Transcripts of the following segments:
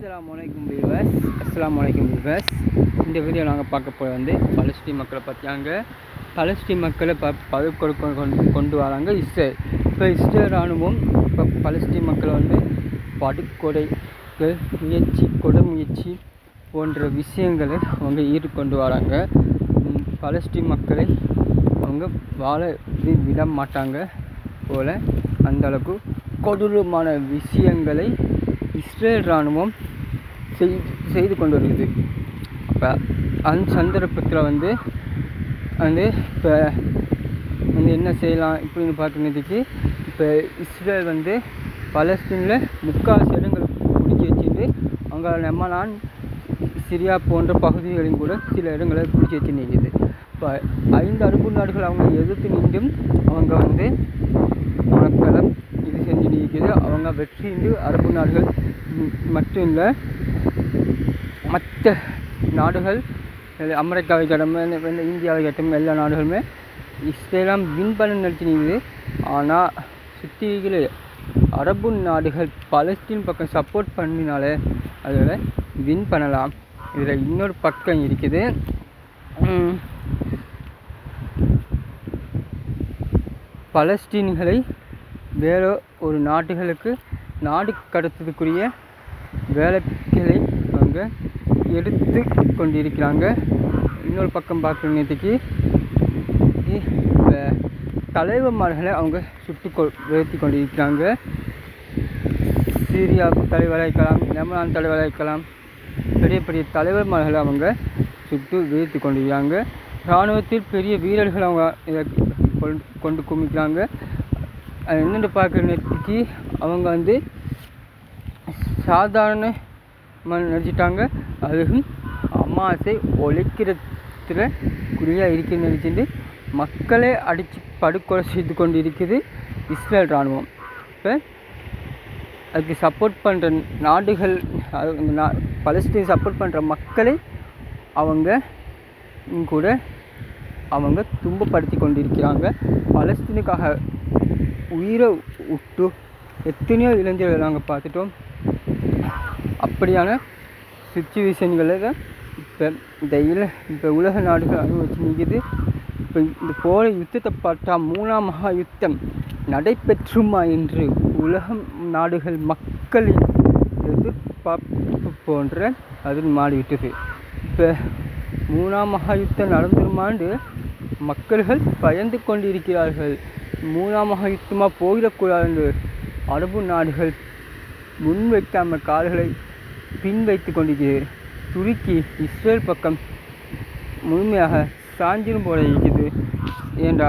அஸ்ஸலாமு அலைக்கும் வியூவர்ஸ். இந்த வீடியோ நாங்கள் பார்க்க போகிறது வந்து பலஸ்தீன் மக்களை பற்றியாங்க. பலஸ்தீன் மக்களை கொண்டு வராங்க இஸ்ரேல். இப்போ இஸ்ரேல் இராணுவம் இப்போ பலஸ்தீன் மக்களை வந்து படுகொலைகள் முயற்சி போன்ற விஷயங்களை அவங்க ஈடுகொண்டு வராங்க. பலஸ்தீன் மக்களை அவங்க வாழ விட மாட்டாங்க போல் அந்தளவுக்கு கொடூரமான விஷயங்களை இஸ்ரேல் இராணுவம் செய்து கொண்டு வருகிறது. அப்போ அந்த சந்தர்ப்பத்தில் வந்து இப்போ என்ன செய்யலாம் இப்படின்னு பார்க்குறதுக்கு இப்போ இஸ்ரேல் வந்து பலஸ்தீனில் முக்கால் இடங்களை பிடிச்சி வச்சுட்டு அங்கே லெபனான் சிரியா போன்ற பகுதிகளையும் கூட சில இடங்களை பிடிச்சி வச்சு நிற்கிது. இப்போ 5 அரபு நாடுகள் அவங்க எதிர்த்து நின்றும் அவங்க வந்து மக்களை இது செஞ்சு நிற்கிது. அவங்க வெற்றி அரபு நாடுகள் மட்டும் இல்லை, மற்ற நாடுகள் அமெரிக்காவை கடமை இந்தியாவை கட்டும் எல்லா நாடுகளுமே இஸ்ரேலாம் வின் பண்ண நினச்சி நிற்குது. ஆனால் சுற்றிகளே அரபு நாடுகள் பலஸ்தீன் பக்கம் சப்போர்ட் பண்ணினாலே அதில் வின் பண்ணலாம். இதில் இன்னொரு பக்கம் இருக்குது. பலஸ்தீன்களை வேறு ஒரு நாடுகளுக்கு நாடு கடத்துறதுக்குரிய வேலைகளை அவங்க எடுத்து கொண்டிருக்கிறாங்க. இன்னொரு பக்கம் பார்க்குறதுக்கு தலைவர்மார்களை அவங்க வீழ்த்தி கொண்டிருக்கிறாங்க. சிரியா தலைவராக இருக்கலாம், லெபனான் தலைவராக இருக்கலாம், பெரிய பெரிய தலைவர்மார்களை அவங்க வீழ்த்தி கொண்டிருக்கிறாங்க. இராணுவத்தில் பெரிய வீரர்கள் அவங்க இதை கொண்டு குமிக்கிறாங்க. அது என்னென்று பார்க்குறதுக்கு அவங்க வந்து சாதாரண நினச்சிட்டாங்க. அதுவும் அமாசை ஒழிக்கிறதுல குறியாக இருக்குன்னு நினச்சிட்டு மக்களை அடித்து படுகொலை செய்து கொண்டு இருக்குது இஸ்ரேல் இராணுவம். இப்போ அதுக்கு சப்போர்ட் பண்ணுற நாடுகள் பலஸ்தீன் சப்போர்ட் பண்ணுற மக்களை அவங்க கூட அவங்க துன்பப்படுத்தி கொண்டிருக்கிறாங்க. பலஸ்தீனுக்காக உயிரை விட்டு எத்தனையோ இளைஞர்கள் நாங்கள் பார்த்துட்டோம். அப்படியான சுச்சுவேஷன்களை தான் இப்போ உலக நாடுகள் அனுபவிச்சு நிற்குது. இப்போ இந்த போல யுத்தத்தை பார்த்தா 3ஆம் மகா யுத்தம் நடைபெற்றுமா என்று உலக நாடுகள் மக்களின் எதிர்பார்ப்பு போன்ற அது மாறிவிட்டது. இப்போ 3ஆம் மகா யுத்தம் நடந்துருமாண்டு மக்கள்கள் பயந்து கொண்டிருக்கிறார்கள். 3ஆம் மகா யுத்தமாக போயிடக்கூடாது என்று அரபு நாடுகள் முன்வைக்காமல் கால்களை பின் வைத்து கொண்டிருக்கிறது. துருக்கி இஸ்ரேல் பக்கம் முழுமையாக சாஞ்சிரும் போல இருக்குது. ஏண்டா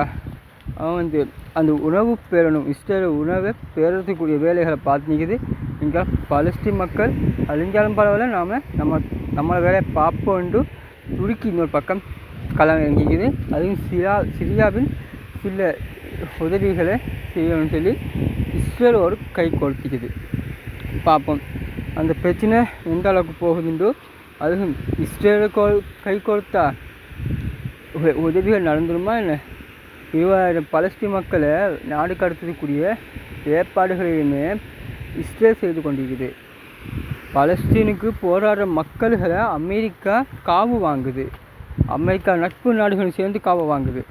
அவன் வந்து அந்த உணவு பேரணும் இஸ்ரேல் உணவை பேரத்துக்கூடிய வேலைகளை பார்த்து நிற்குது. இங்கே பலஸ்தீன் மக்கள் அழிஞ்சாலும் பரவாயில்ல, நம்மளை வேலையை பார்ப்போண்டு துருக்கி இன்னொரு பக்கம் களம் இறங்கிக்குது. அதுவும் சிரியாவின் சில உதவிகளை செய்யணும்னு சொல்லி இஸ்ரேல் ஒரு கை கொடுத்துக்குது. பார்ப்போம் அந்த பிரச்சனை எந்த அளவுக்கு போகுதுண்டோ. அதுவும் இஸ்ரேலுக்கு கை கொடுத்தா உதவிகள் நடந்துருமா என்ன? 20,000 பலஸ்தீன் மக்களை நாடு கடத்தக்கூடிய ஏற்பாடுகளையுமே இஸ்ரேல் செய்து கொண்டிருக்குது. பலஸ்தீனுக்கு போராடுற மக்கள்களை அமெரிக்கா காவு வாங்குது. அமெரிக்கா நட்பு நாடுகளும் சேர்ந்து காவு வாங்குது.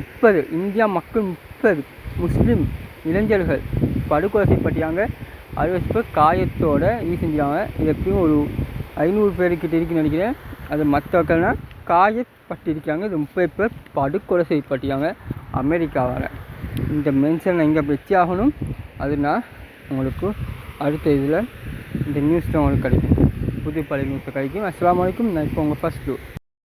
இப்போ இந்தியா மக்கள் 30 முஸ்லீம் இளைஞர்கள் படுகொலை செய்யப்பட்டாங்க. 60 பேர் காயத்தோட இது செஞ்சாங்க. இது எப்பயும் ஒரு 500 பேருக்கிட்ட இருக்குன்னு நினைக்கிறேன். அது மற்றவர்கள்னா காயப்பட்டிருக்காங்க. இது 30 பேர் படுகொலை செய்யப்பட்டாங்க அமெரிக்காவால். இந்த மென்ஷன் இங்கே வச்சு ஆகணும். அதுனா உங்களுக்கு அடுத்த இதில் இந்த நியூஸ் தான் உங்களுக்கு கிடைக்கும். புது பழைய நியூஸை கிடைக்கும். அஸ்ஸலாமு அலைக்கும். நான் இப்போ உங்கள் ஃபர்ஸ்ட்